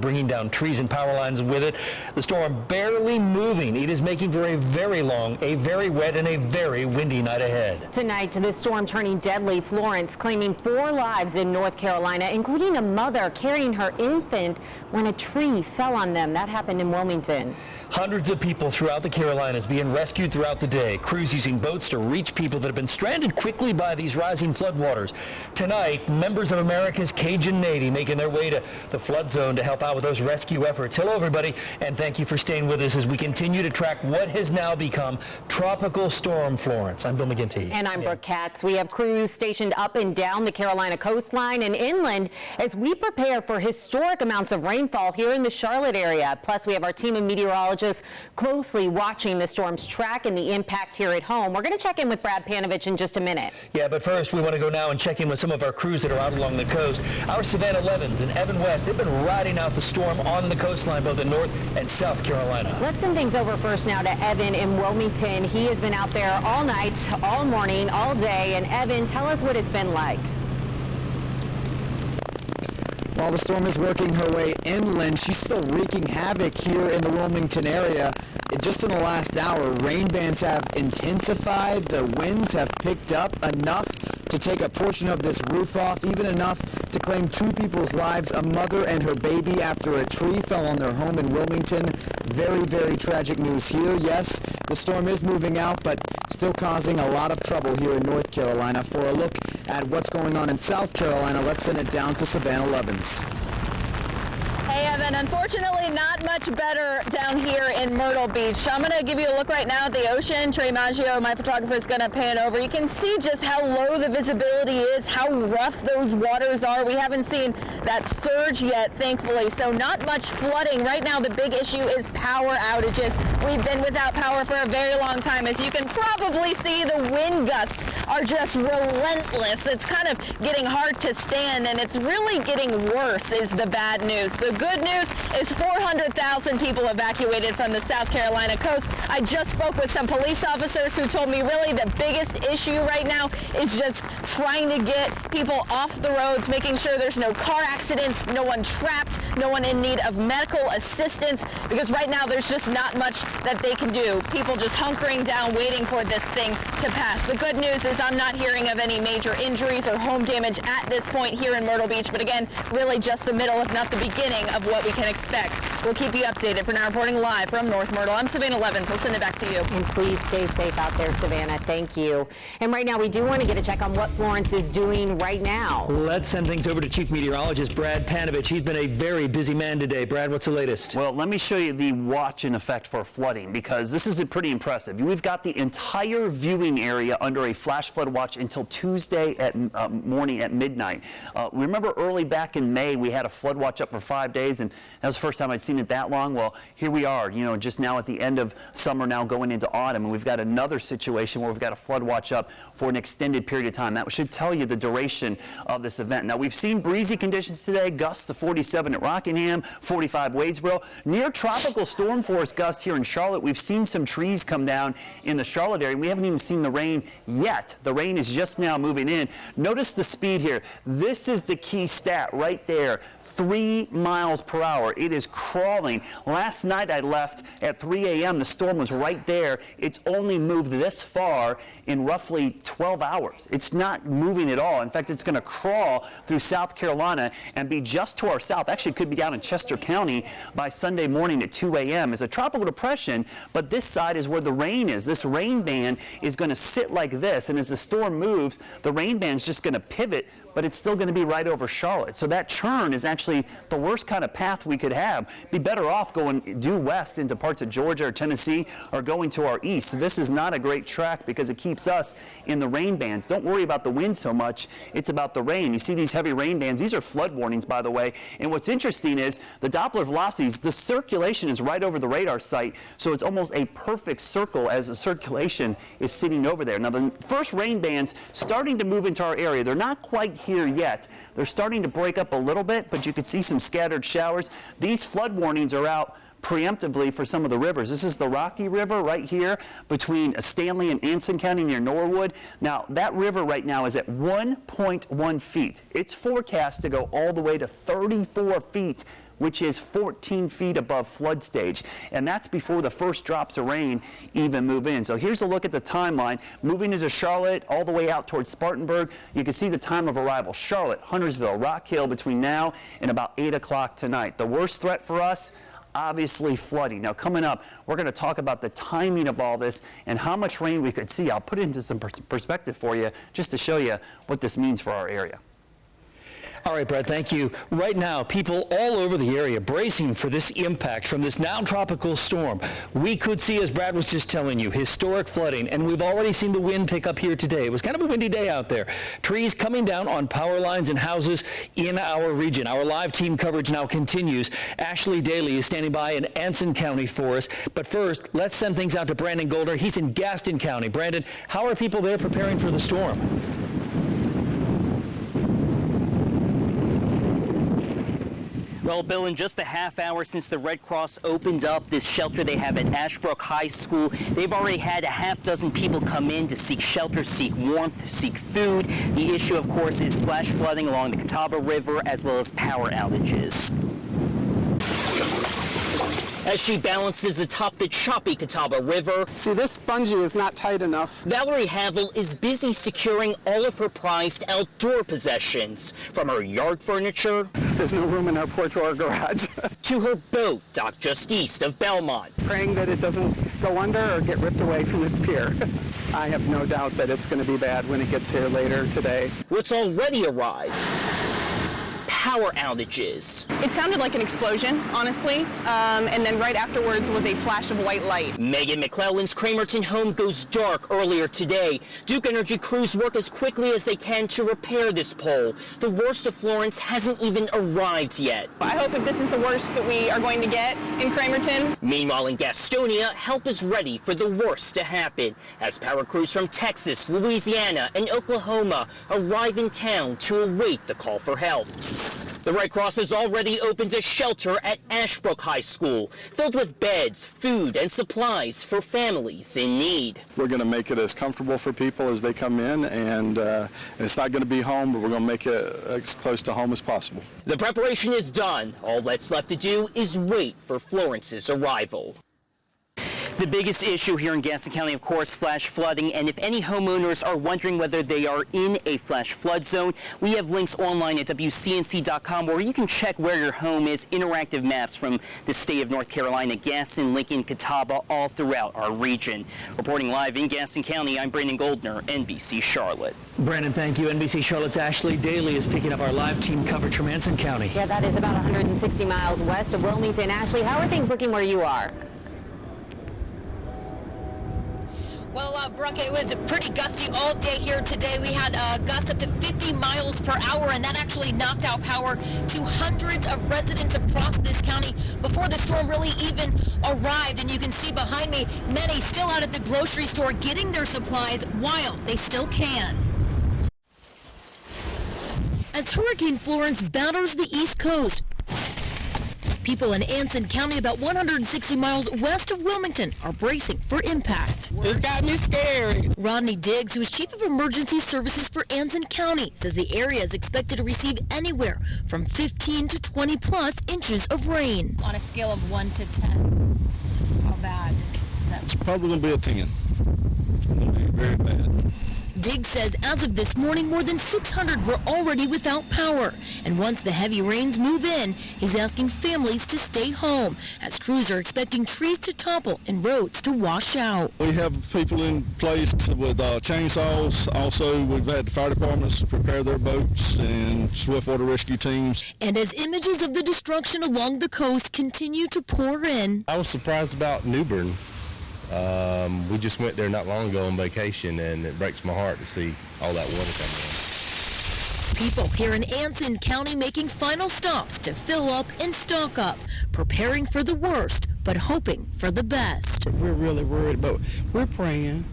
[SPEAKER 17] Bringing down trees and power lines with it. The storm barely moving. It is making for a very long, a very wet, and a very windy night ahead.
[SPEAKER 12] Tonight, this storm turning deadly. Florence claiming 4 lives in North Carolina, including a mother carrying her infant when a tree fell on them. That happened in Wilmington.
[SPEAKER 17] Hundreds of people throughout the Carolinas being rescued throughout the day. Crews using boats to reach people that have been stranded quickly by these rising floodwaters. Tonight, members of America's Cajun Navy making their way to the flood zone to help out with those rescue efforts. Hello, everybody, and thank you for staying with us as we continue to track what has now become Tropical Storm Florence. I'm Bill McGinty.
[SPEAKER 12] And I'm Brooke Katz. We have crews stationed up and down the Carolina coastline and inland as we prepare for historic amounts of rainfall here in the Charlotte area. Plus, we have our team of meteorologists closely watching the storm's track and the impact here at home. We're going to check in with Brad Panovich in just a minute.
[SPEAKER 17] Yeah, but first we want to go now and check in with some of our crews that are out along the coast. Our Savannah Levins and Evan West, they've been riding out the storm on the coastline, both in North and South Carolina.
[SPEAKER 12] Let's send things over first now to Evan in Wilmington. He has been out there all night, all morning, all day. And Evan, tell us what it's been like.
[SPEAKER 18] While the storm is working her way inland, she's still wreaking havoc here in the Wilmington area. Just in the last hour, rain bands have intensified. The winds have picked up enough to take a portion of this roof off, even enough to claim 2 people's lives, a mother and her baby, after a tree fell on their home in Wilmington. Very, very tragic news here. Yes, the storm is moving out, but still causing a lot of trouble here in North Carolina. For a look at what's going on in South Carolina, let's send it down to Savannah Levins.
[SPEAKER 8] Hey, Evan, unfortunately not much better down here in Myrtle Beach. So I'm going to give you a look right now at the ocean. Trey Maggio, my photographer, is going to pan over. You can see just how low the visibility is, how rough those waters are. We haven't seen that surge yet, thankfully, so not much flooding. Right now, the big issue is power outages. We've been without power for a very long time. As you can probably see, the wind gusts are just relentless. It's kind of getting hard to stand, and it's really getting worse is the bad news. The good news is 400,000 people evacuated from the South Carolina coast. I just spoke with some police officers who told me really the biggest issue right now is just trying to get people off the roads, making sure there's no car accidents, no one trapped, no one in need of medical assistance, because right now there's just not much that they can do. People just hunkering down, waiting for this thing to pass. The good news is I'm not hearing of any major injuries or home damage at this point here in Myrtle Beach, but again, really just the middle, if not the beginning of what we can expect. We'll keep you updated. For now, reporting live from North Myrtle, I'm Savannah Levins. I'll send it back to you.
[SPEAKER 19] And please stay safe out there, Savannah. Thank you. And right now, we do want to get a check on what Florence is doing right now.
[SPEAKER 17] Let's send things over to Chief Meteorologist Brad Panovich. He's been a very busy man today. Brad, what's the latest?
[SPEAKER 13] Well, let me show you the watch-in effect for flooding, because this is pretty impressive. We've got the entire viewing area under a flash flood watch until Tuesday at morning at midnight. Remember early back in May, we had a flood watch up for 5 days, and that was the first time I'd seen it that long. Well, here we are, just now at the end of summer, now going into autumn, and we've got another situation where we've got a flood watch up for an extended period of time. That should tell you the duration of this event. Now, we've seen breezy conditions today, gusts to 47 at Rockingham, 45 Wadesboro. Near tropical storm force gusts here in Charlotte. We've seen some trees come down in the Charlotte area. We haven't even seen the rain yet. The rain is just now moving in. Notice the speed here. This is the key stat right there, 3 miles per hour. It is crawling. Last night I left at 3 a.m. The storm was right there. It's only moved this far in roughly 12 hours. It's not moving at all. In fact, it's going to crawl through South Carolina and be just to our south. Actually, it could be down in Chester County by Sunday morning at 2 a.m. It's a tropical depression, but this side is where the rain is. This rain band is going to sit like this, and as the storm moves, the rain band's just going to pivot, but it's still going to be right over Charlotte. So that churn is actually the worst kind of path we could have. Be better off going due west into parts of Georgia or Tennessee, or going to our east. This is not a great track because it keeps us in the rain bands. Don't worry about the wind so much. It's about the rain. You see these heavy rain bands. These are flood warnings, by the way. And what's interesting is the Doppler velocities, the circulation is right over the radar site, so it's almost a perfect circle as the circulation is sitting over there. Now, the first rain bands starting to move into our area. They're not quite here yet. They're starting to break up a little bit, but you could see some scattered showers. These flood warnings are out preemptively for some of the rivers. This is the Rocky River right here between Stanley and Anson County near Norwood. Now, that river right now is at 1.1 feet. It's forecast to go all the way to 34 feet, which is 14 feet above flood stage. And that's before the first drops of rain even move in. So here's a look at the timeline. Moving into Charlotte, all the way out towards Spartanburg, you can see the time of arrival. Charlotte, Huntersville, Rock Hill between now and about 8 o'clock tonight. The worst threat for us, obviously flooding. Now, coming up, we're going to talk about the timing of all this and how much rain we could see. I'll put it into some perspective for you just to show you what this means for our area.
[SPEAKER 17] All right, Brad, thank you. Right now, people all over the area bracing for this impact from this now tropical storm. We could see, as Brad was just telling you, historic flooding, and we've already seen the wind pick up here today. It was kind of a windy day out there. Trees coming down on power lines and houses in our region. Our live team coverage now continues. Ashley Daly is standing by in Anson County for us. But first, let's send things out to Brandon Golder. He's in Gaston County. Brandon, how are people there preparing for the storm?
[SPEAKER 20] Well, Bill, in just a half hour since the Red Cross opened up this shelter they have at Ashbrook High School, they've already had a half dozen people come in to seek shelter, seek warmth, seek food. The issue, of course, is flash flooding along the Catawba River as well as power outages. As she balances atop the choppy Catawba River.
[SPEAKER 21] See, this bungee is not tight enough.
[SPEAKER 20] Valerie Havel is busy securing all of her prized outdoor possessions, from her yard furniture.
[SPEAKER 21] There's no room in our porch or garage.
[SPEAKER 20] To her boat docked just east of Belmont.
[SPEAKER 21] Praying that it doesn't go under or get ripped away from the pier. I have no doubt that it's going to be bad when it gets here later today.
[SPEAKER 20] What's already arrived? Power outages.
[SPEAKER 8] It sounded like an explosion, honestly, and then right afterwards was a flash of white light.
[SPEAKER 20] Megan McClellan's Cramerton home goes dark earlier today. Duke Energy crews work as quickly as they can to repair this pole. The worst of Florence hasn't even arrived yet.
[SPEAKER 8] I hope if this is the worst that we are going to get in Cramerton.
[SPEAKER 20] Meanwhile, in Gastonia, help is ready for the worst to happen as power crews from Texas, Louisiana, and Oklahoma arrive in town to await the call for help. The Red Cross has already opened a shelter at Ashbrook High School, filled with beds, food, and supplies for families in need.
[SPEAKER 22] We're going to make it as comfortable for people as they come in, and it's not going to be home, but we're going to make it as close to home as possible.
[SPEAKER 20] The preparation is done. All that's left to do is wait for Florence's arrival. The biggest issue here in Gaston County, of course, flash flooding, and if any homeowners are wondering whether they are in a flash flood zone, we have links online at WCNC.com where you can check where your home is, interactive maps from the state of North Carolina, Gaston, Lincoln, Catawba, all throughout our region. Reporting live in Gaston County, I'm Brandon Goldner, NBC Charlotte.
[SPEAKER 17] Brandon, thank you. NBC Charlotte's Ashley Daly is picking up our live team coverage from Anson County.
[SPEAKER 19] Yeah, that is about 160 miles west of Wilmington. Ashley, how are things looking where you are?
[SPEAKER 23] Well, Brooke, it was pretty gusty all day here today. We had gusts up to 50 miles per hour, and that actually knocked out power to hundreds of residents across this county before the storm really even arrived. And you can see behind me, many still out at the grocery store getting their supplies while they still can. As Hurricane Florence batters the East Coast, people in Anson County, about 160 miles west of Wilmington, are bracing for impact.
[SPEAKER 21] It's got me scared.
[SPEAKER 23] Rodney Diggs, who is Chief of Emergency Services for Anson County, says the area is expected to receive anywhere from 15 to 20 plus inches of rain.
[SPEAKER 24] On a scale of 1 to 10, how bad is that?
[SPEAKER 22] It's probably going to be a 10. It's going to be very bad.
[SPEAKER 23] Diggs says as of this morning, more than 600 were already without power. And once the heavy rains move in, he's asking families to stay home, as crews are expecting trees to topple and roads to wash out.
[SPEAKER 22] We have people in place with chainsaws. Also, we've had the fire departments prepare their boats and swiftwater rescue teams.
[SPEAKER 23] And as images of the destruction along the coast continue to pour in.
[SPEAKER 25] I was surprised about New Bern. We just went there not long ago on vacation, and it breaks my heart to see all that water coming in.
[SPEAKER 23] People here in Anson County making final stops to fill up and stock up, preparing for the worst, but hoping for the best.
[SPEAKER 21] We're really worried, but we're praying.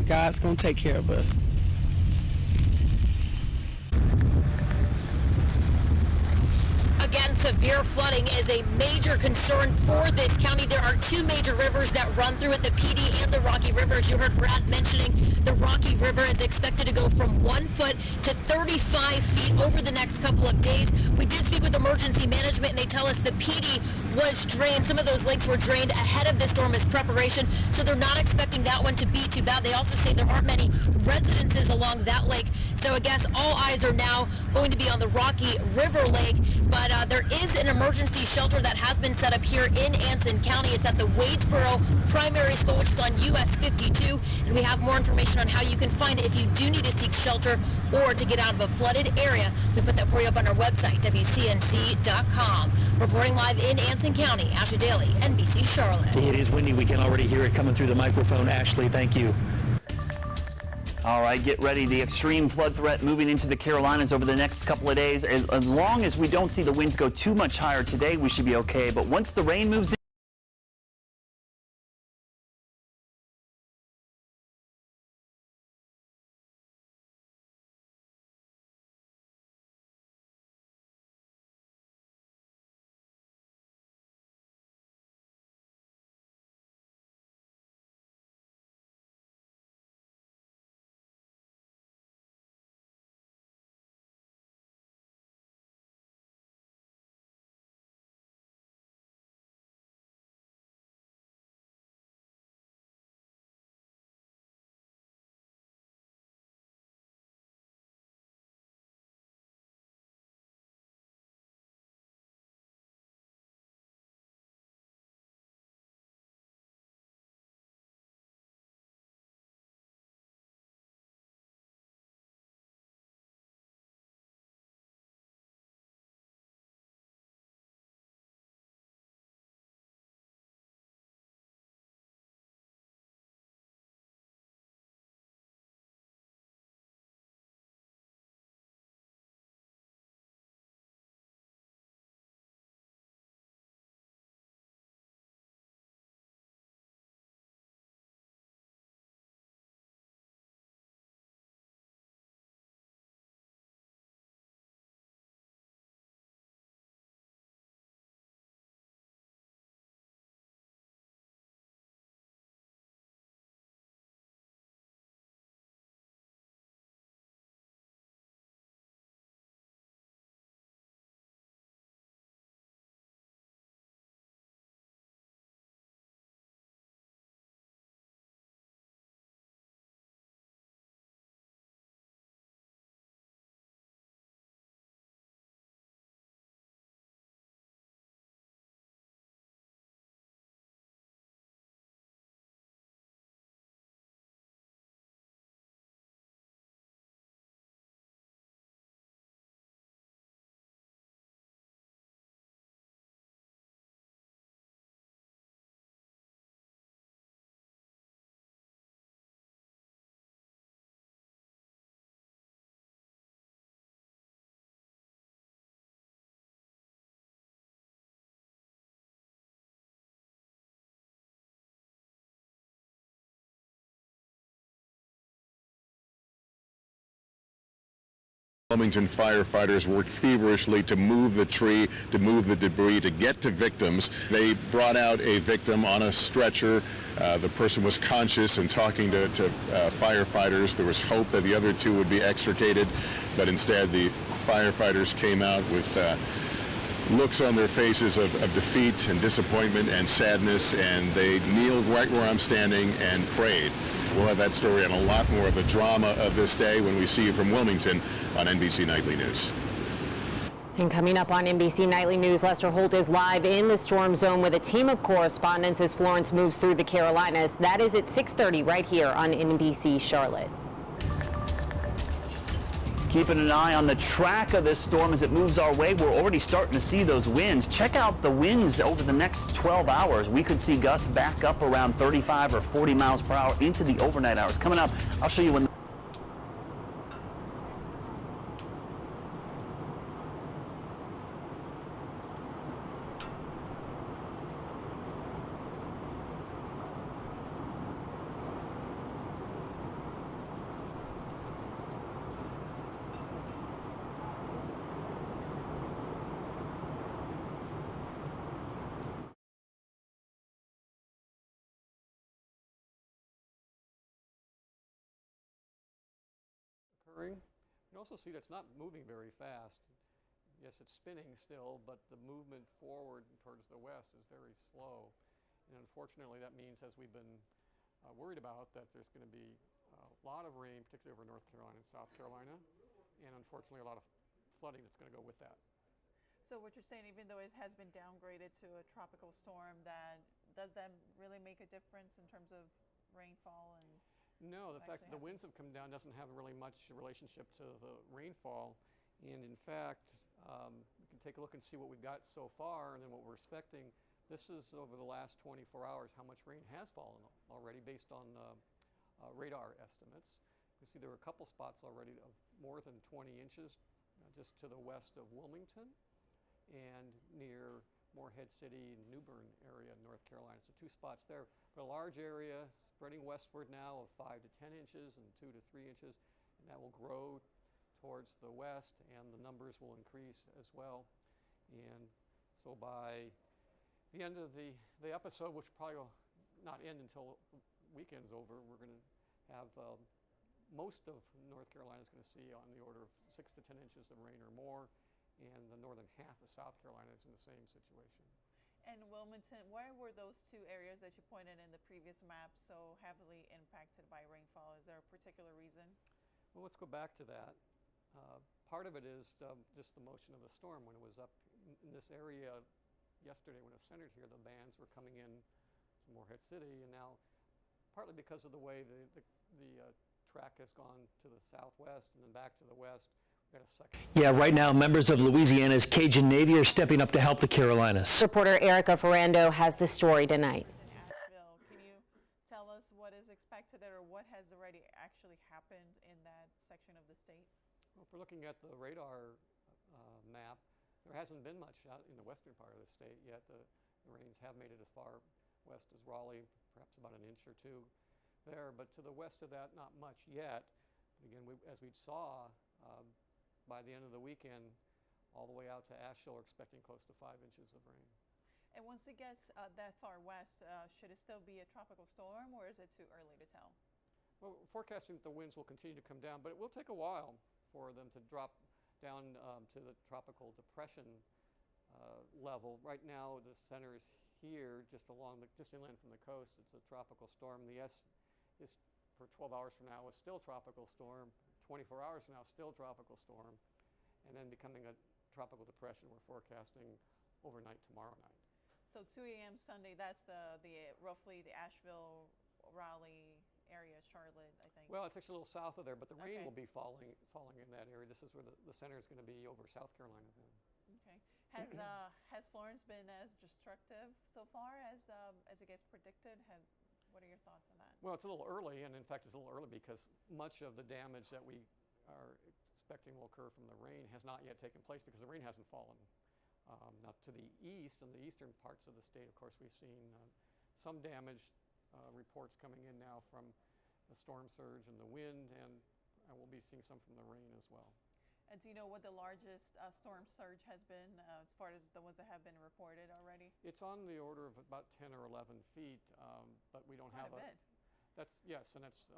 [SPEAKER 21] God's going to take care of us.
[SPEAKER 23] Again, severe flooding is a major concern for this county. There are two major rivers that run through it, the PD and the Rocky River. As you heard Brad mentioning, the Rocky River is expected to go from 1 foot to 35 feet over the next couple of days. We did speak with emergency management, and they tell us the PD was drained. Some of those lakes were drained ahead of the storm as preparation, so they're not expecting that one to be too bad. They also say there aren't many residences along that lake, so I guess all eyes are now going to be on the Rocky River Lake, but there is an emergency shelter that has been set up here in Anson County. It's at the Wadesboro Primary School, which is on US 52, and we have more information on how you can find it if you do need to seek shelter or to get out of a flooded area. We put that for you up on our website, WCNC.com. Reporting live in Anson County, Ashley Daly, NBC Charlotte.
[SPEAKER 17] It is windy. We can already hear it coming through the microphone. Ashley, thank you.
[SPEAKER 13] All right, get ready. The extreme flood threat moving into the Carolinas over the next couple of days. As long as we don't see the winds go too much higher today, we should be okay. But once the rain moves in,
[SPEAKER 1] Wilmington firefighters worked feverishly to move the tree, to move the debris, to get to victims. They brought out a victim on a stretcher. The person was conscious and talking to firefighters. There was hope that the other two would be extricated, but instead the firefighters came out with looks on their faces of defeat and disappointment and sadness, and they kneeled right where I'm standing and prayed. We'll have that story and a lot more of the drama of this day when we see you from Wilmington on NBC Nightly News.
[SPEAKER 19] And coming up on NBC Nightly News, Lester Holt is live in the storm zone with a team of correspondents as Florence moves through the Carolinas. That is at 6:30 right here on NBC Charlotte.
[SPEAKER 13] Keeping an eye on the track of this storm as it moves our way. We're already starting to see those winds. Check out the winds over the next 12 hours. We could see gusts back up around 35 or 40 miles per hour into the overnight hours. Coming up, I'll show you when.
[SPEAKER 2] You can also see that's not moving very fast. Yes, it's spinning still, but the movement forward towards the west is very slow. And unfortunately, that means, as we've been worried about, that there's going to be a lot of rain, particularly over North Carolina and South Carolina, and unfortunately a lot of flooding that's going to go with that.
[SPEAKER 3] So what you're saying, even though it has been downgraded to a tropical storm, does that really make a difference in terms of rainfall? And
[SPEAKER 2] no, the fact that the winds have come down doesn't have really much relationship to the rainfall. And in fact, we can take a look and see what we've got so far and then what we're expecting. This is over the last 24 hours how much rain has fallen already based on radar estimates. You see there were a couple spots already of more than 20 inches just to the west of Wilmington and near Morehead City and New Bern area in North Carolina. So 2 spots there, but a large area spreading westward now of 5 to 10 inches and 2 to 3 inches, and that will grow towards the west, and the numbers will increase as well. And so by the end of the episode, which probably will not end until the weekend's over, we're going to have most of North Carolina is going to see on the order of 6 to 10 inches of rain or more, and the northern half of South Carolina is in the same situation.
[SPEAKER 3] And Wilmington, why were those 2 areas that you pointed in the previous map so heavily impacted by rainfall? Is there a particular reason?
[SPEAKER 2] Well, let's go back to that. Part of it is just the motion of the storm. When it was up in this area yesterday, when it was centered here, the bands were coming in to Morehead City, and now partly because of the way the track has gone to the southwest and then back to the west.
[SPEAKER 17] Yeah, right now members of Louisiana's Cajun Navy are stepping up to help the Carolinas.
[SPEAKER 19] Reporter Erica Ferrando has the story tonight.
[SPEAKER 3] Can you tell us what is expected there, or what has already actually happened in that section of the state?
[SPEAKER 2] Well, if we're looking at the radar map, there hasn't been much out in the western part of the state yet. The rains have made it as far west as Raleigh, perhaps about an inch or 2 there, but to the west of that, not much yet. But again, as we saw, by the end of the weekend, all the way out to ashore, expecting close to 5 inches of rain.
[SPEAKER 3] And once it gets that far west, should it still be a tropical storm, or is it too early to tell?
[SPEAKER 2] Well, we're forecasting that the winds will continue to come down, but it will take a while for them to drop down to the tropical depression level. Right now, the center is here, just inland from the coast. It's a tropical storm. The S is for 12 hours from now is still tropical storm. 24 hours from now, still tropical storm, and then becoming a tropical depression we're forecasting overnight tomorrow night.
[SPEAKER 3] So 2 a.m. Sunday, that's roughly the Asheville, Raleigh area, Charlotte, I think.
[SPEAKER 2] Well, it's actually a little south of there, but the rain will be falling in that area. This is where the center is going to be over South Carolina then.
[SPEAKER 3] Okay. Has Florence been as destructive so far as it gets predicted? What are your thoughts on that?
[SPEAKER 2] Well, it's a little early, and in fact, it's a little early because much of the damage that we are expecting will occur from the rain has not yet taken place because the rain hasn't fallen. Now, to the east, in the eastern parts of the state, of course, we've seen some damage reports coming in now from the storm surge and the wind, and we'll be seeing some from the rain as well.
[SPEAKER 3] And do you know what the largest storm surge has been as far as the ones that have been reported already?
[SPEAKER 2] It's on the order of about 10 or 11 feet, but we don't have
[SPEAKER 3] quite a bit.
[SPEAKER 2] That's, yes, and that's,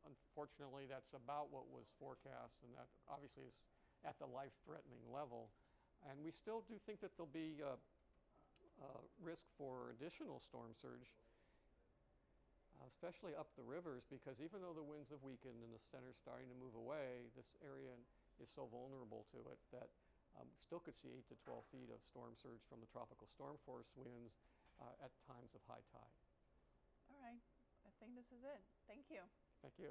[SPEAKER 2] unfortunately, that's about what was forecast, and that obviously is at the life-threatening level. And we still do think that there'll be risk for additional storm surge, especially up the rivers, because even though the winds have weakened and the center's starting to move away, this area is so vulnerable to it that still could see 8 to 12 feet of storm surge from the tropical storm force winds at times of high tide.
[SPEAKER 3] All right. I think this is it. Thank you.
[SPEAKER 2] Thank you.